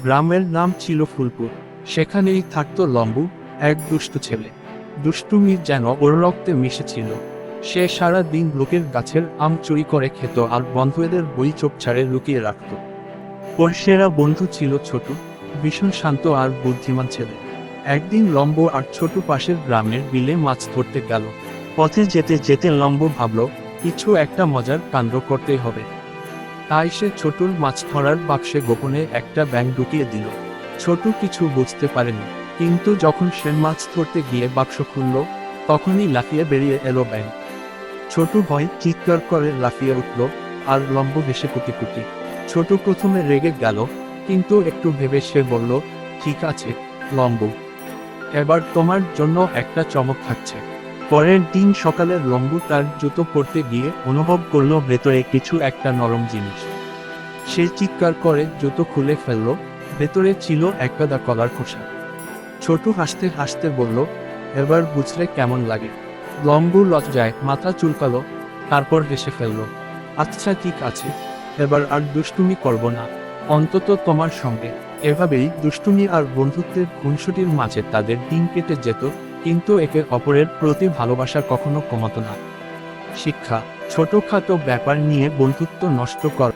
গ্রামের নাম ছিল ফুলপুর। সেখানেই থাকতো লম্বু, এক দুষ্টু ছেলে। দুষ্টুমি যেন ওর রক্তে মিশেছিল। সে সারা দিন লোকের গাছের আম চুরি করে খেত আর বন্ধুদের বই চোপছাড়ে লুকিয়ে রাখত। ওর সেরা বন্ধু ছিল ছোটু, ভীষণ শান্ত আর বুদ্ধিমান ছেলে। একদিন লম্বু আর ছোটু পাশের গ্রামের বিলে মাছ ধরতে গেল। পথে যেতে যেতে লম্বু ভাবল, কিছু একটা মজার কাণ্ড করতেই হবে। তাই সে ছোটুর মাছ ধরার বাক্সে গোপনে একটা ব্যাঙ ঢুকিয়ে দিল। ছোটু কিছু বুঝতে পারেনি, কিন্তু যখন সে মাছ ধরতে গিয়ে বাক্স খুলল, তখনই লাফিয়ে বেরিয়ে এলো ব্যাঙ। ছোটু ভয় চিৎকার করে লাফিয়ে উঠল, আর লম্বু হেসে কুটি কুটি। ছোটু প্রথমে রেগে গেল, কিন্তু একটু ভেবে সে বলল, ঠিক আছে লম্বু, এবার তোমার জন্য একটা চমক থাকছে। পরের দিন সকালে লম্বু তার জুতো পরতে গিয়ে অনুভব করলো ভেতরে কিছু একটা নরম জিনিস। সে চিৎকার করে জুতো খুলে ফেলল। ভেতরে ছিল এক গাদা কলার খোসা। ছোটু হাসতে হাসতে বলল, এবার বুঝলে কেমন লাগে? লম্বু লজ্জায় মাথা চুলকালো, তারপর হেসে ফেলল। আচ্ছা ঠিক আছে, এবার আর দুষ্টুমি করব না, অন্তত তোমার সঙ্গে। এভাবেই দুষ্টুমি আর বন্ধুত্বের খুনসুটির মাঝে তাদের দিন কেটে যেত, কিন্তু একে অপরের প্রতি ভালোবাসা কখনো কমাতো না। শিক্ষা: ছোটখাটো ব্যাপার নিয়ে বন্ধুত্ব নষ্ট কর।